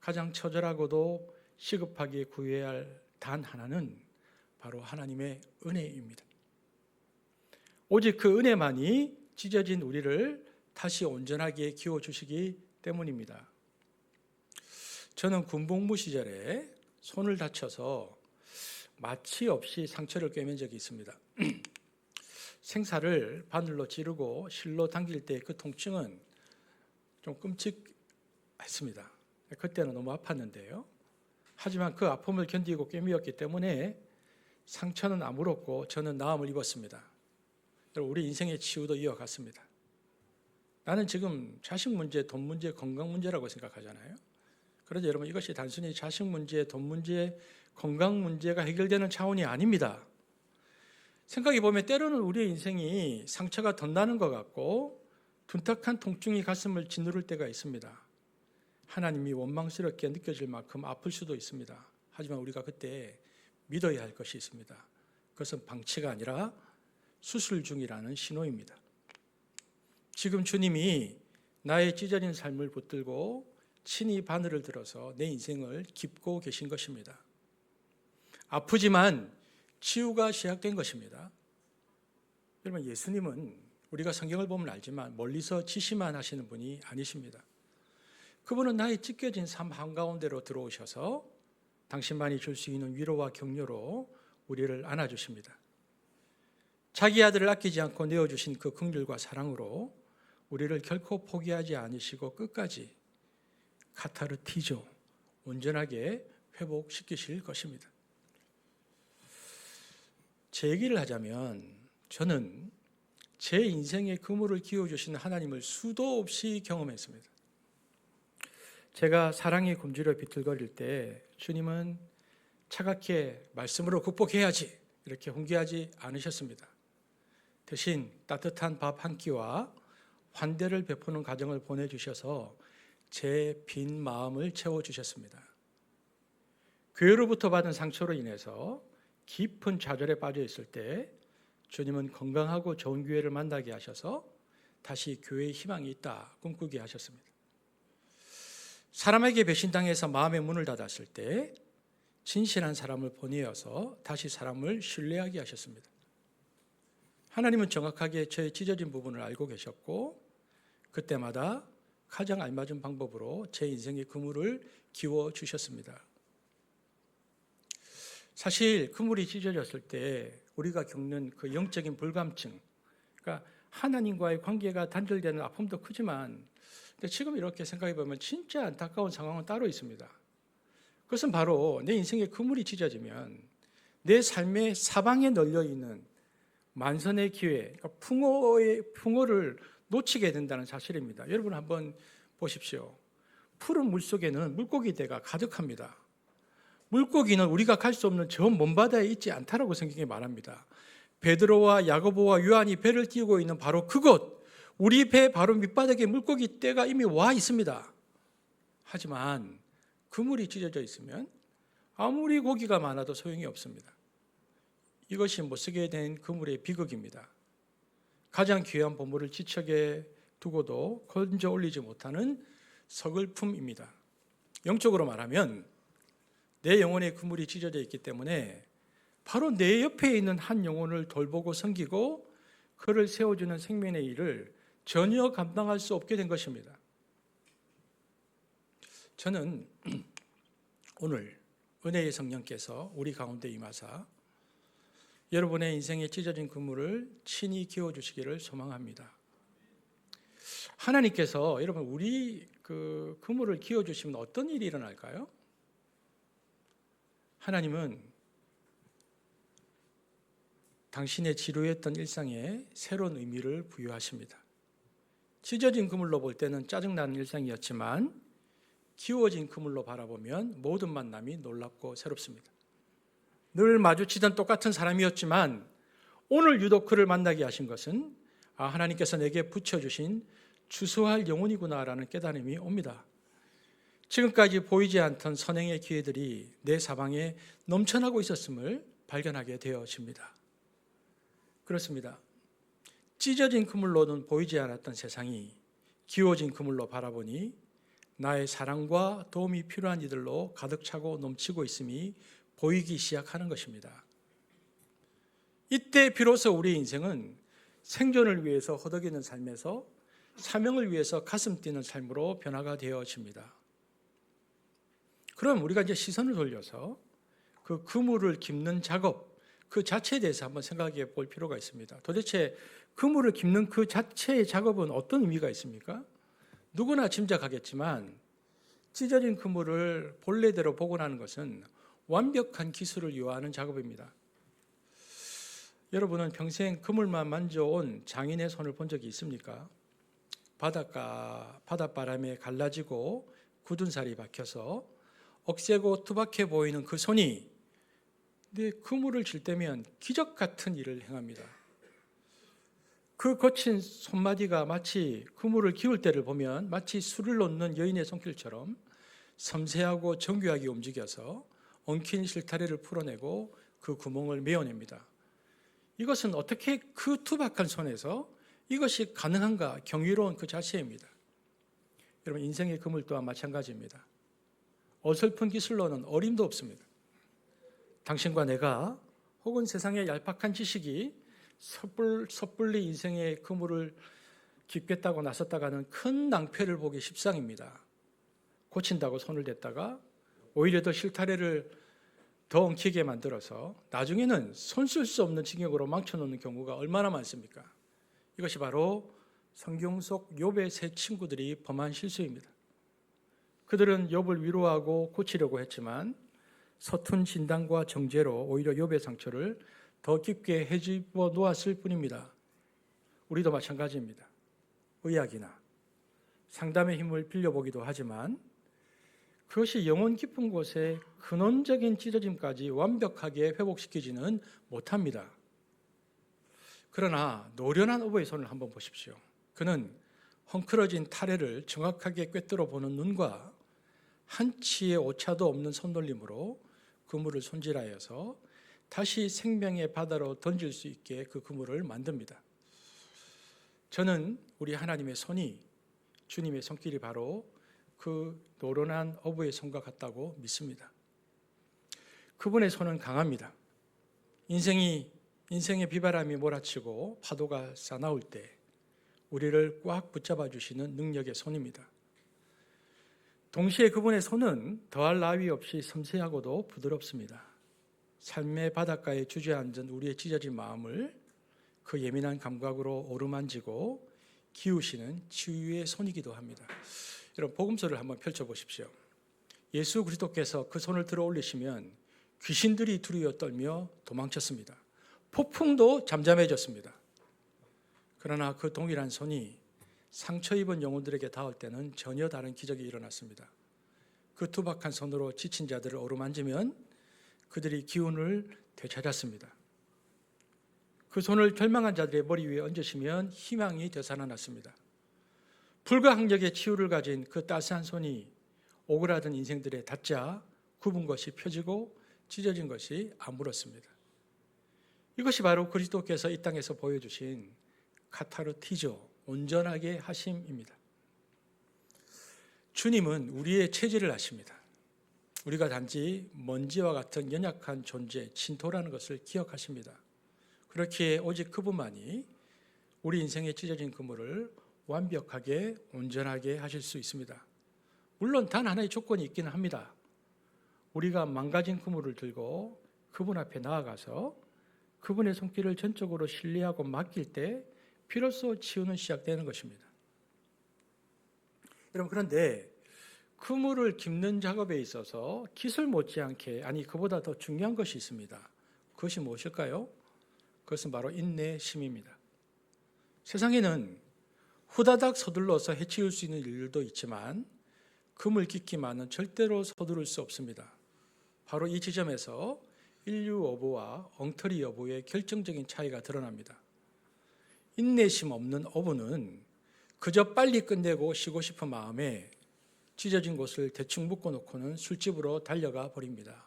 가장 처절하고도 시급하게 구해야 할 단 하나는 바로 하나님의 은혜입니다. 오직 그 은혜만이 찢어진 우리를 다시 온전하게 키워주시기 때문입니다. 저는 군복무 시절에 손을 다쳐서 마취 없이 상처를 꿰맨 적이 있습니다. 생사를 바늘로 찌르고 실로 당길 때 그 통증은 좀 끔찍했습니다. 그때는 너무 아팠는데요. 하지만 그 아픔을 견디고 꿰매었기 때문에 상처는 아물었고 저는 나음을 입었습니다. 우리 인생의 치유도 이어갔습니다. 나는 지금 자식 문제, 돈 문제, 건강 문제라고 생각하잖아요. 그런데 여러분, 이것이 단순히 자식 문제, 돈 문제, 건강 문제가 해결되는 차원이 아닙니다. 생각해 보면 때로는 우리의 인생이 상처가 덧나는 것 같고 둔탁한 통증이 가슴을 짓누를 때가 있습니다. 하나님이 원망스럽게 느껴질 만큼 아플 수도 있습니다. 하지만 우리가 그때 믿어야 할 것이 있습니다. 그것은 방치가 아니라 수술 중이라는 신호입니다. 지금 주님이 나의 찢어진 삶을 붙들고 친히 바늘을 들어서 내 인생을 깁고 계신 것입니다. 아프지만 치유가 시작된 것입니다. 여러분, 예수님은 우리가 성경을 보면 알지만 멀리서 지시만 하시는 분이 아니십니다. 그분은 나의 찢겨진 삶 한가운데로 들어오셔서 당신만이 줄 수 있는 위로와 격려로 우리를 안아주십니다. 자기 아들을 아끼지 않고 내어주신 그 긍휼과 사랑으로 우리를 결코 포기하지 않으시고 끝까지 카타르티조, 온전하게 회복시키실 것입니다. 제 얘기를 하자면 저는 제 인생의 그물을 끼워주신 하나님을 수도 없이 경험했습니다. 제가 사랑의 굶주려 비틀거릴 때 주님은 차갑게 말씀으로 극복해야지 이렇게 훈계하지 않으셨습니다. 대신 따뜻한 밥 한 끼와 환대를 베푸는 가정을 보내주셔서 제 빈 마음을 채워주셨습니다. 교회로부터 받은 상처로 인해서 깊은 좌절에 빠져 있을 때 주님은 건강하고 좋은 교회를 만나게 하셔서 다시 교회의 희망이 있다 꿈꾸게 하셨습니다. 사람에게 배신당해서 마음의 문을 닫았을 때 진실한 사람을 보내어서 다시 사람을 신뢰하게 하셨습니다. 하나님은 정확하게 저의 찢어진 부분을 알고 계셨고 그때마다 가장 알맞은 방법으로 제 인생의 그물을 끼워주셨습니다. 사실 그물이 찢어졌을 때 우리가 겪는 그 영적인 불감증, 그러니까 하나님과의 관계가 단절되는 아픔도 크지만 근데 지금 이렇게 생각해 보면 진짜 안타까운 상황은 따로 있습니다. 그것은 바로 내 인생의 그물이 찢어지면 내 삶의 사방에 널려 있는 만선의 기회, 그러니까 풍어를 놓치게 된다는 사실입니다. 여러분 한번 보십시오. 푸른 물속에는 물고기대가 가득합니다. 물고기는 우리가 갈 수 없는 저 먼 바다에 있지 않다라고 성경이 말합니다. 베드로와 야고보와 요한이 배를 띄우고 있는 바로 그곳, 우리 배 바로 밑바닥에 물고기 떼가 이미 와 있습니다. 하지만 그물이 찢어져 있으면 아무리 고기가 많아도 소용이 없습니다. 이것이 못쓰게 된 그물의 비극입니다. 가장 귀한 보물을 지척에 두고도 건져 올리지 못하는 서글픔입니다. 영적으로 말하면 내 영혼의 그물이 찢어져 있기 때문에 바로 내 옆에 있는 한 영혼을 돌보고 섬기고 그를 세워주는 생명의 일을 전혀 감당할 수 없게 된 것입니다. 저는 오늘 은혜의 성령께서 우리 가운데 임하사 여러분의 인생에 찢어진 그물을 친히 끼워주시기를 소망합니다. 하나님께서 여러분 우리 그 그물을 끼워주시면 어떤 일이 일어날까요? 하나님은 당신의 지루했던 일상에 새로운 의미를 부여하십니다. 찢어진 그물로 볼 때는 짜증나는 일상이었지만 키워진 그물로 바라보면 모든 만남이 놀랍고 새롭습니다. 늘 마주치던 똑같은 사람이었지만 오늘 유독 그를 만나게 하신 것은 하나님께서 내게 붙여주신 주소할 영혼이구나라는 깨달음이 옵니다. 지금까지 보이지 않던 선행의 기회들이 내 사방에 넘쳐나고 있었음을 발견하게 되어집니다. 그렇습니다. 찢어진 그물로는 보이지 않았던 세상이 기워진 그물로 바라보니 나의 사랑과 도움이 필요한 이들로 가득 차고 넘치고 있음이 보이기 시작하는 것입니다. 이때 비로소 우리의 인생은 생존을 위해서 허덕이는 삶에서 사명을 위해서 가슴 뛰는 삶으로 변화가 되어집니다. 그럼 우리가 이제 시선을 돌려서 그 그물을 깁는 작업 그 자체에 대해서 한번 생각해 볼 필요가 있습니다. 도대체 그물을 깁는 그 자체의 작업은 어떤 의미가 있습니까? 누구나 짐작하겠지만 찢어진 그물을 본래대로 복원하는 것은 완벽한 기술을 요하는 작업입니다. 여러분은 평생 그물만 만져온 장인의 손을 본 적이 있습니까? 바닷바람에 갈라지고 굳은 살이 박혀서 억세고 투박해 보이는 그 손이 그물을 칠 때면 기적 같은 일을 행합니다. 그 거친 손마디가 마치 그물을 기울 때를 보면 마치 술을 놓는 여인의 손길처럼 섬세하고 정교하게 움직여서 엉킨 실타래를 풀어내고 그 구멍을 메워냅니다. 이것은 어떻게 그 투박한 손에서 이것이 가능한가 경이로운 그 자체입니다. 여러분 인생의 그물 또한 마찬가지입니다. 어설픈 기술로는 어림도 없습니다. 당신과 내가 혹은 세상의 얄팍한 지식이 섣불리 인생의 그물을 깁겠다고 나섰다가는 큰 낭패를 보기 십상입니다. 고친다고 손을 댔다가 오히려 더 실타래를 더 엉키게 만들어서 나중에는 손 쓸 수 없는 징역으로 망쳐놓는 경우가 얼마나 많습니까? 이것이 바로 성경 속 욥의 세 친구들이 범한 실수입니다. 그들은 욥을 위로하고 고치려고 했지만 서툰 진단과 정죄로 오히려 욥의 상처를 더 깊게 헤집어 놓았을 뿐입니다. 우리도 마찬가지입니다. 의학이나 상담의 힘을 빌려보기도 하지만 그것이 영혼 깊은 곳에 근원적인 찢어짐까지 완벽하게 회복시키지는 못합니다. 그러나 노련한 어부의 손을 한번 보십시오. 그는 헝클어진 타래를 정확하게 꿰뚫어 보는 눈과 한치의 오차도 없는 손놀림으로 그물을 손질하여서 다시 생명의 바다로 던질 수 있게 그 그물을 만듭니다. 저는 우리 하나님의 손이 주님의 손길이 바로 그 노련한 어부의 손과 같다고 믿습니다. 그분의 손은 강합니다. 인생의 비바람이 몰아치고 파도가 싸나울 때 우리를 꽉 붙잡아 주시는 능력의 손입니다. 동시에 그분의 손은 더할 나위 없이 섬세하고도 부드럽습니다. 삶의 바닷가에 주저앉은 우리의 찢어진 마음을 그 예민한 감각으로 어루만지고 기우시는 치유의 손이기도 합니다. 여러분 복음서를 한번 펼쳐보십시오. 예수 그리스도께서 그 손을 들어 올리시면 귀신들이 두려워 떨며 도망쳤습니다. 폭풍도 잠잠해졌습니다. 그러나 그 동일한 손이 상처 입은 영혼들에게 닿을 때는 전혀 다른 기적이 일어났습니다. 그 투박한 손으로 지친 자들을 어루만지면 그들이 기운을 되찾았습니다. 그 손을 절망한 자들의 머리 위에 얹으시면 희망이 되살아났습니다. 불가항력의 치유를 가진 그 따스한 손이 오그라든 인생들의 닿자 굽은 것이 펴지고 찢어진 것이 아물었습니다. 이것이 바로 그리스도께서 이 땅에서 보여주신 카타르티조, 온전하게 하심입니다. 주님은 우리의 체질을 아십니다. 우리가 단지 먼지와 같은 연약한 존재, 진토라는 것을 기억하십니다. 그렇기에 오직 그분만이 우리 인생에 찢어진 그물을 완벽하게 온전하게 하실 수 있습니다. 물론 단 하나의 조건이 있기는 합니다. 우리가 망가진 그물을 들고 그분 앞에 나아가서 그분의 손길을 전적으로 신뢰하고 맡길 때 비로소 치유는 시작되는 것입니다. 여러분 그런데 그물을 깁는 작업에 있어서 기술 못지않게 그보다 더 중요한 것이 있습니다. 그것이 무엇일까요? 그것은 바로 인내심입니다. 세상에는 후다닥 서둘러서 해치울 수 있는 일들도 있지만 그물 깃기만은 절대로 서두를 수 없습니다. 바로 이 지점에서 인류 어부와 엉터리 어부의 결정적인 차이가 드러납니다. 인내심 없는 어부는 그저 빨리 끝내고 쉬고 싶은 마음에 찢어진 곳을 대충 묶어놓고는 술집으로 달려가 버립니다.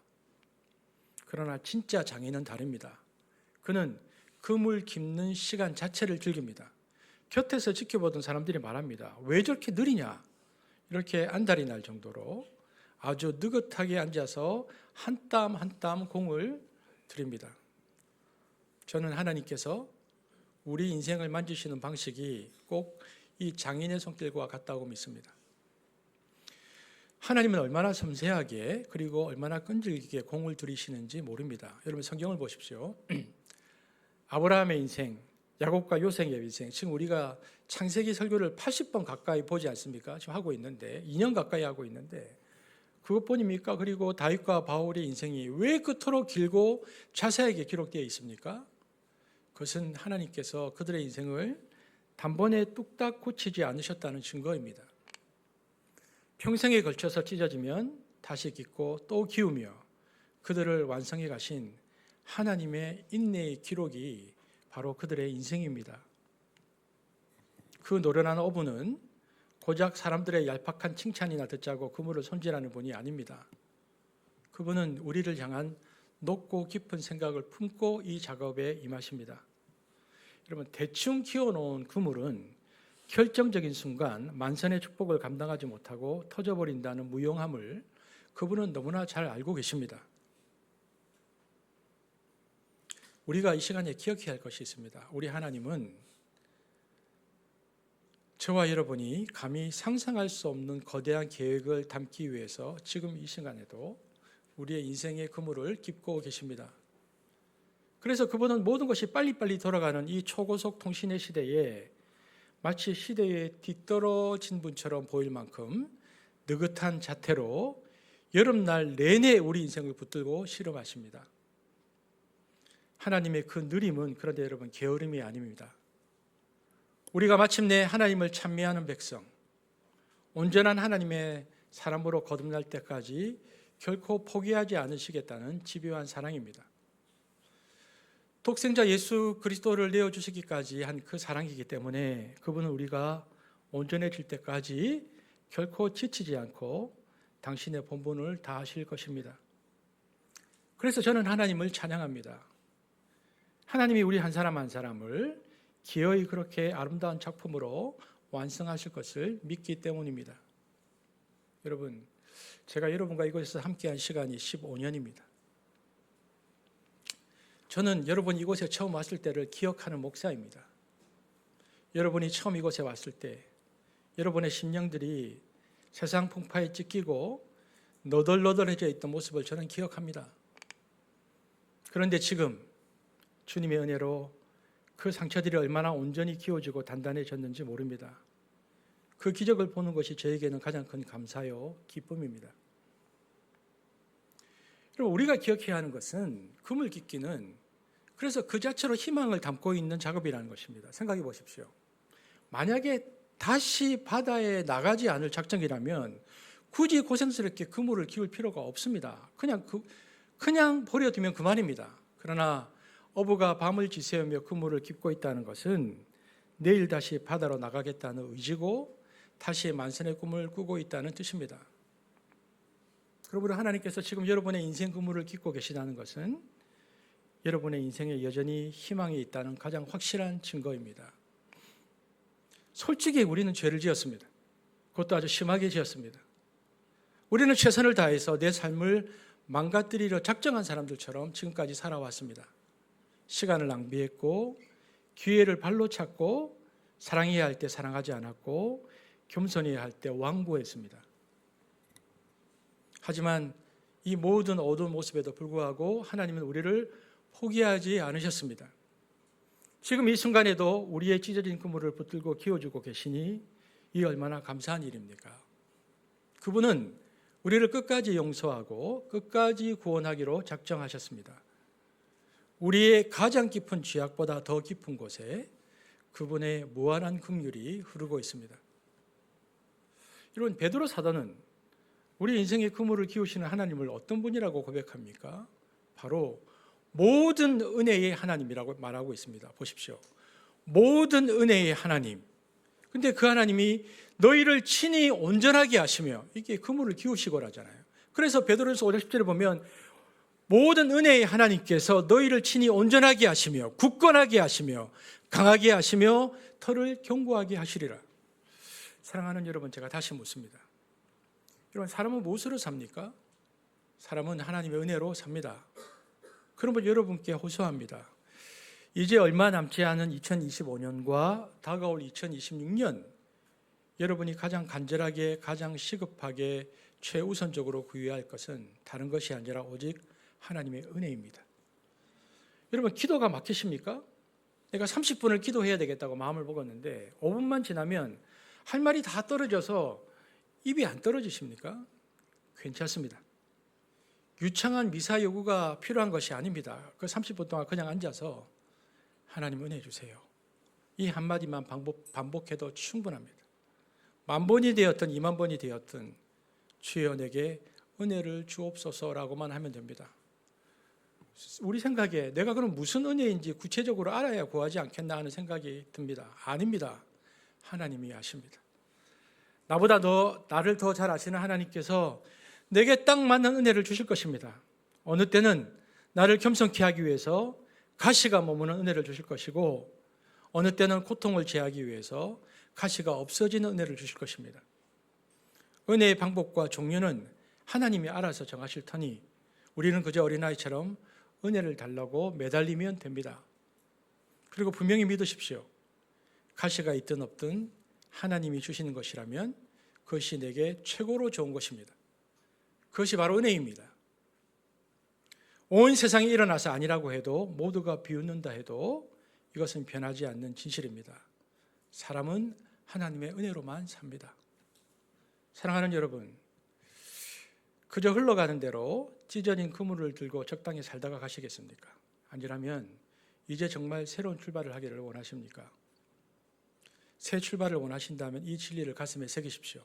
그러나 진짜 장인은 다릅니다. 그는 그물 깁는 시간 자체를 즐깁니다. 곁에서 지켜보던 사람들이 말합니다. 왜 저렇게 느리냐? 이렇게 안달이 날 정도로 아주 느긋하게 앉아서 한 땀 한 땀 공을 들입니다. 저는 하나님께서 우리 인생을 만지시는 방식이 꼭 이 장인의 손길과 같다고 믿습니다. 하나님은 얼마나 섬세하게 그리고 얼마나 끈질기게 공을 들이시는지 모릅니다. 여러분 성경을 보십시오. 아브라함의 인생, 야곱과 요셉의 인생, 지금 우리가 창세기 설교를 80번 가까이 보지 않습니까? 지금 하고 있는데 2년 가까이 하고 있는데 그것뿐입니까? 그리고 다윗과 바울의 인생이 왜 그토록 길고 자세하게 기록되어 있습니까? 그것은 하나님께서 그들의 인생을 단번에 뚝딱 고치지 않으셨다는 증거입니다. 평생에 걸쳐서 찢어지면 다시 깃고 또 기우며 그들을 완성해 가신 하나님의 인내의 기록이 바로 그들의 인생입니다. 그 노련한 어부는 고작 사람들의 얄팍한 칭찬이나 듣자고 그물을 손질하는 분이 아닙니다. 그분은 우리를 향한 높고 깊은 생각을 품고 이 작업에 임하십니다. 여러분, 대충 키워놓은 그물은 결정적인 순간 만선의 축복을 감당하지 못하고 터져버린다는 무용함을 그분은 너무나 잘 알고 계십니다. 우리가 이 시간에 기억해야 할 것이 있습니다. 우리 하나님은 저와 여러분이 감히 상상할 수 없는 거대한 계획을 담기 위해서 지금 이 시간에도 우리의 인생의 그물을 깁고 계십니다. 그래서 그분은 모든 것이 빨리빨리 돌아가는 이 초고속 통신의 시대에 마치 시대에 뒤떨어진 분처럼 보일 만큼 느긋한 자태로 여름날 내내 우리 인생을 붙들고 실험하십니다. 하나님의 그 느림은 그런데 여러분 게으름이 아닙니다. 우리가 마침내 하나님을 찬미하는 백성, 온전한 하나님의 사람으로 거듭날 때까지 결코 포기하지 않으시겠다는 집요한 사랑입니다. 독생자 예수 그리스도를 내어주시기까지 한 그 사랑이기 때문에 그분은 우리가 온전해질 때까지 결코 지치지 않고 당신의 본분을 다하실 것입니다. 그래서 저는 하나님을 찬양합니다. 하나님이 우리 한 사람 한 사람을 기어이 그렇게 아름다운 작품으로 완성하실 것을 믿기 때문입니다. 여러분, 제가 여러분과 이곳에서 함께한 시간이 15년입니다. 저는 여러분이 이곳에 처음 왔을 때를 기억하는 목사입니다. 여러분이 처음 이곳에 왔을 때 여러분의 심령들이 세상 풍파에 찢기고 너덜너덜해져 있던 모습을 저는 기억합니다. 그런데 지금 주님의 은혜로 그 상처들이 얼마나 온전히 키워지고 단단해졌는지 모릅니다. 그 기적을 보는 것이 저에게는 가장 큰 감사요 기쁨입니다. 여러분, 우리가 기억해야 하는 것은 그물 깃기는 그래서 그 자체로 희망을 담고 있는 작업이라는 것입니다. 생각해 보십시오. 만약에 다시 바다에 나가지 않을 작정이라면 굳이 고생스럽게 그물을 기울 필요가 없습니다. 그냥 버려두면 그만입니다. 그러나 어부가 밤을 지새우며 그물을 깁고 있다는 것은 내일 다시 바다로 나가겠다는 의지고 다시 만선의 꿈을 꾸고 있다는 뜻입니다. 그러므로 하나님께서 지금 여러분의 인생 그물을 깃고 계시다는 것은 여러분의 인생에 여전히 희망이 있다는 가장 확실한 증거입니다. 솔직히 우리는 죄를 지었습니다. 그것도 아주 심하게 지었습니다. 우리는 최선을 다해서 내 삶을 망가뜨리려 작정한 사람들처럼 지금까지 살아왔습니다. 시간을 낭비했고 기회를 발로 찾고 사랑해야 할 때 사랑하지 않았고 겸손해야 할 때 완고했습니다. 하지만 이 모든 어두운 모습에도 불구하고 하나님은 우리를 포기하지 않으셨습니다. 지금 이 순간에도 우리의 찢어진 그물을 붙들고 키워주고 계시니 이 얼마나 감사한 일입니까? 그분은 우리를 끝까지 용서하고 끝까지 구원하기로 작정하셨습니다. 우리의 가장 깊은 죄악보다 더 깊은 곳에 그분의 무한한 긍휼이 흐르고 있습니다. 여러분, 베드로 사도는 우리 인생의 그물을 키우시는 하나님을 어떤 분이라고 고백합니까? 바로 모든 은혜의 하나님이라고 말하고 있습니다. 보십시오. 모든 은혜의 하나님. 근데 그 하나님이 너희를 친히 온전하게 하시며, 이게 그물을 키우시고라잖아요. 그래서 베드로전서 5장 10절에 보면 모든 은혜의 하나님께서 너희를 친히 온전하게 하시며 굳건하게 하시며 강하게 하시며 터를 견고하게 하시리라. 사랑하는 여러분, 제가 다시 묻습니다. 여러분, 사람은 무엇으로 삽니까? 사람은 하나님의 은혜로 삽니다. 그러면 여러분께 호소합니다. 이제 얼마 남지 않은 2025년과 다가올 2026년, 여러분이 가장 간절하게, 가장 시급하게, 최우선적으로 구해야 할 것은 다른 것이 아니라 오직 하나님의 은혜입니다. 여러분, 기도가 막히십니까? 내가 30분을 기도해야 되겠다고 마음을 먹었는데 5분만 지나면 할 말이 다 떨어져서 입이 안 떨어지십니까? 괜찮습니다. 유창한 미사 요구가 필요한 것이 아닙니다. 그 30분 동안 그냥 앉아서 하나님 은혜 주세요. 이 한마디만 반복해도 충분합니다. 10,000번이 되었든 20,000번이 되었든 주여 내게 은혜를 주옵소서라고만 하면 됩니다. 우리 생각에 내가 그럼 무슨 은혜인지 구체적으로 알아야 구하지 않겠나 하는 생각이 듭니다. 아닙니다. 하나님이 아십니다. 나보다 나를 더 잘 아시는 하나님께서 내게 딱 맞는 은혜를 주실 것입니다. 어느 때는 나를 겸손케 하기 위해서 가시가 머무는 은혜를 주실 것이고, 어느 때는 고통을 제하기 위해서 가시가 없어지는 은혜를 주실 것입니다. 은혜의 방법과 종류는 하나님이 알아서 정하실 터니 우리는 그저 어린아이처럼 은혜를 달라고 매달리면 됩니다. 그리고 분명히 믿으십시오. 가시가 있든 없든 하나님이 주시는 것이라면 그것이 내게 최고로 좋은 것입니다. 그것이 바로 은혜입니다. 온 세상이 일어나서 아니라고 해도, 모두가 비웃는다 해도 이것은 변하지 않는 진실입니다. 사람은 하나님의 은혜로만 삽니다. 사랑하는 여러분, 그저 흘러가는 대로 찢어진 그물을 들고 적당히 살다가 가시겠습니까? 아니라면 이제 정말 새로운 출발을 하기를 원하십니까? 새 출발을 원하신다면 이 진리를 가슴에 새기십시오.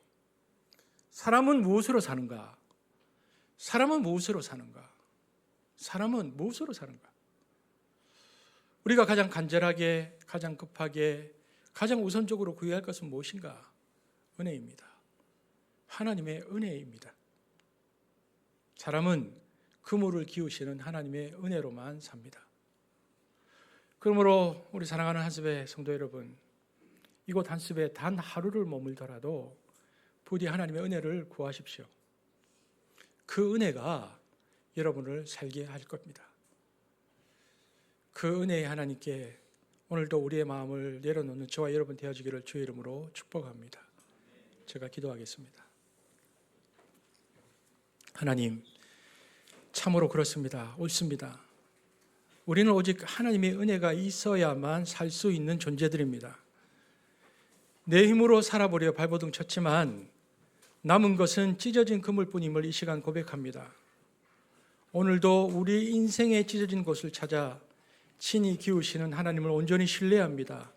사람은 무엇으로 사는가? 사람은 무엇으로 사는가? 사람은 무엇으로 사는가? 우리가 가장 간절하게, 가장 급하게, 가장 우선적으로 구해야 할 것은 무엇인가? 은혜입니다. 하나님의 은혜입니다. 사람은 그물을 기우시는 하나님의 은혜로만 삽니다. 그러므로 우리 사랑하는 한습의 성도 여러분, 이곳 한습에 단 하루를 머물더라도 부디 하나님의 은혜를 구하십시오. 그 은혜가 여러분을 살게 할 겁니다. 그 은혜의 하나님께 오늘도 우리의 마음을 내려놓는 저와 여러분 되어지기를 주의 이름으로 축복합니다. 제가 기도하겠습니다. 하나님, 참으로 그렇습니다. 옳습니다. 우리는 오직 하나님의 은혜가 있어야만 살 수 있는 존재들입니다. 내 힘으로 살아보려 발버둥 쳤지만 남은 것은 찢어진 그물뿐임을 이 시간 고백합니다. 오늘도 우리 인생의 찢어진 곳을 찾아 친히 기우시는 하나님을 온전히 신뢰합니다.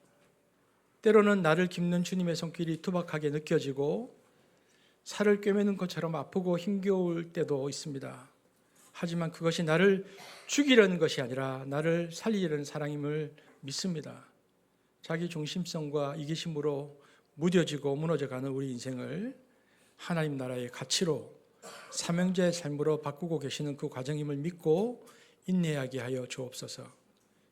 때로는 나를 깁는 주님의 손길이 투박하게 느껴지고 살을 꿰매는 것처럼 아프고 힘겨울 때도 있습니다. 하지만 그것이 나를 죽이려는 것이 아니라 나를 살리려는 사랑임을 믿습니다. 자기 중심성과 이기심으로 무뎌지고 무너져가는 우리 인생을 하나님 나라의 가치로, 사명자의 삶으로 바꾸고 계시는 그 과정임을 믿고 인내하게 하여 주옵소서.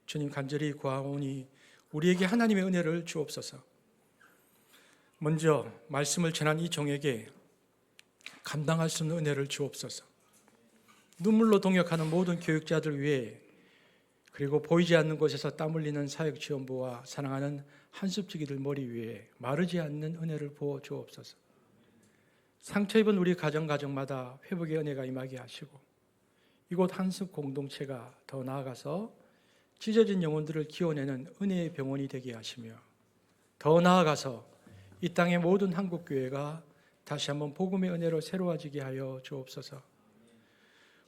주님, 간절히 구하오니 우리에게 하나님의 은혜를 주옵소서. 먼저 말씀을 전한 이 종에게 감당할 수 있는 은혜를 주옵소서. 눈물로 동역하는 모든 교육자들 위해, 그리고 보이지 않는 곳에서 땀 흘리는 사역지원부와 사랑하는 한습지기들 머리 위에 마르지 않는 은혜를 부어 주옵소서. 상처 입은 우리 가정마다 회복의 은혜가 임하게 하시고, 이곳 한습 공동체가 더 나아가서 찢어진 영혼들을 키워내는 은혜의 병원이 되게 하시며, 더 나아가서 이 땅의 모든 한국교회가 다시 한번 복음의 은혜로 새로워지게 하여 주옵소서.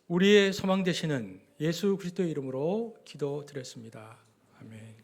우리의 소망 되시는 예수 그리스도의 이름으로 기도드렸습니다. 아멘.